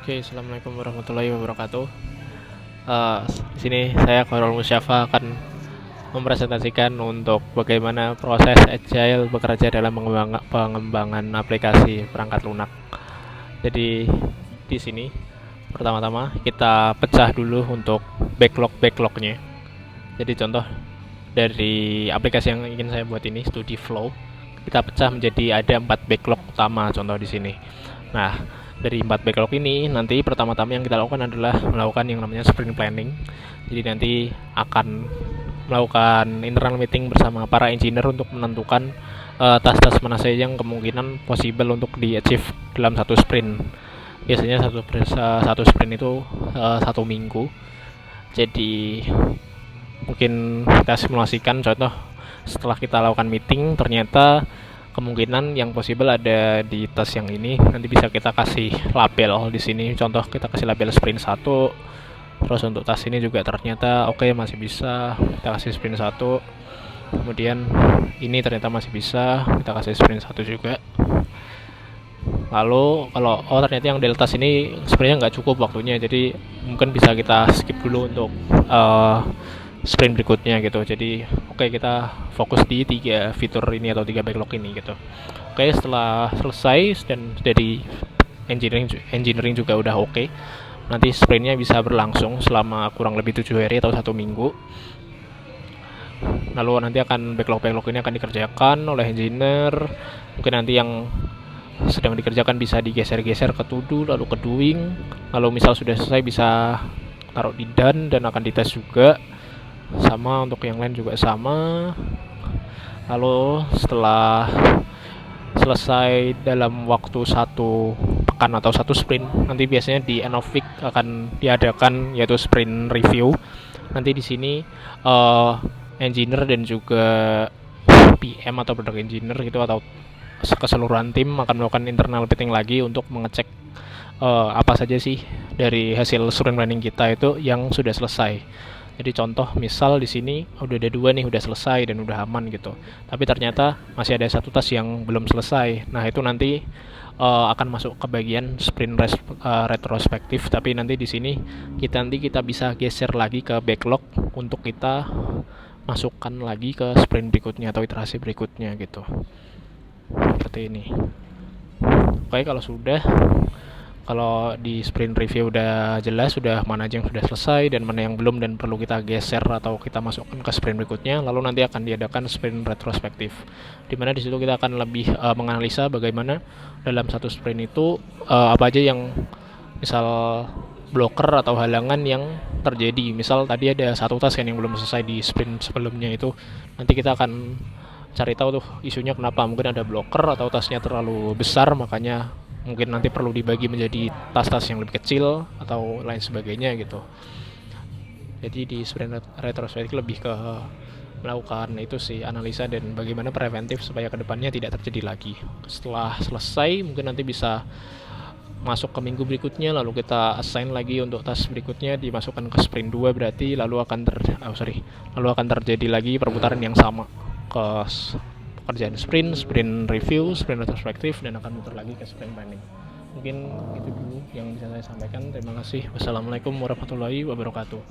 Oke, assalamualaikum warahmatullahi wabarakatuh. Di sini saya Khairul Musyafa akan mempresentasikan untuk bagaimana proses agile bekerja dalam pengembangan aplikasi perangkat lunak. Jadi di sini pertama-tama kita pecah dulu untuk backlognya. Jadi contoh dari aplikasi yang ingin saya buat ini, StudiFlow, kita pecah menjadi ada 4 backlog utama contoh di sini. Nah, dari 4 backlog ini nanti pertama-tama yang kita lakukan adalah melakukan yang namanya sprint planning. Jadi nanti akan melakukan internal meeting bersama para engineer untuk menentukan tas-tas mana saja yang kemungkinan possible untuk di achieve dalam satu sprint. Biasanya satu sprint itu 1 minggu. Jadi mungkin kita simulasikan contoh setelah kita lakukan meeting ternyata kemungkinan yang possible ada di tas yang ini, nanti bisa kita kasih label di sini. Contoh kita kasih label sprint 1. Terus untuk tas ini juga ternyata oke, masih bisa, kita kasih sprint 1. Kemudian ini ternyata masih bisa, kita kasih sprint 1 juga. Lalu kalau ternyata yang delta ini sebenarnya nggak cukup waktunya, jadi mungkin bisa kita skip dulu untuk sprint berikutnya gitu. Jadi kita fokus di 3 fitur ini atau 3 backlog ini gitu. Setelah selesai dan dari engineering juga udah nanti sprintnya bisa berlangsung selama kurang lebih 7 hari atau 1 minggu. Lalu nanti akan backlog ini akan dikerjakan oleh engineer. Mungkin nanti yang sedang dikerjakan bisa digeser-geser ke to do lalu ke doing. Lalu misal sudah selesai bisa taruh di done dan akan dites juga. Sama untuk yang lain juga sama. Lalu setelah selesai dalam waktu 1 pekan atau 1 sprint, nanti biasanya di end of week akan diadakan yaitu sprint review. Nanti di sini engineer dan juga PM atau product engineer gitu atau keseluruhan tim akan melakukan internal meeting lagi untuk mengecek apa saja sih dari hasil sprint planning kita itu yang sudah selesai. Jadi contoh misal di sini udah ada 2 nih, udah selesai dan udah aman gitu. Tapi ternyata masih ada 1 tas yang belum selesai. Nah, itu nanti akan masuk ke bagian sprint retrospektif. Tapi nanti di sini kita bisa geser lagi ke backlog untuk kita masukkan lagi ke sprint berikutnya atau iterasi berikutnya gitu. Seperti ini. Kalau di sprint review udah jelas, sudah mana aja yang sudah selesai dan mana yang belum dan perlu kita geser atau kita masukkan ke sprint berikutnya, lalu nanti akan diadakan sprint retrospektif. Dimana di situ kita akan lebih menganalisa bagaimana dalam satu sprint itu apa aja yang misal blocker atau halangan yang terjadi. Misal tadi ada 1 tas yang belum selesai di sprint sebelumnya itu, nanti kita akan cari tahu tuh isunya kenapa. Mungkin ada blocker atau tasnya terlalu besar, makanya mungkin nanti perlu dibagi menjadi tas-tas yang lebih kecil atau lain sebagainya gitu. Jadi di sprint retrospektif lebih ke melakukan itu sih, analisa dan bagaimana preventif supaya kedepannya tidak terjadi lagi. Setelah selesai mungkin nanti bisa masuk ke minggu berikutnya, lalu kita assign lagi untuk tas berikutnya, dimasukkan ke sprint 2 berarti, lalu akan terjadi lagi perputaran yang sama ke pekerjaan sprint review, sprint retrospektif, dan akan muter lagi ke sprint planning. Mungkin itu dulu yang bisa saya sampaikan. Terima kasih. Wassalamualaikum warahmatullahi wabarakatuh.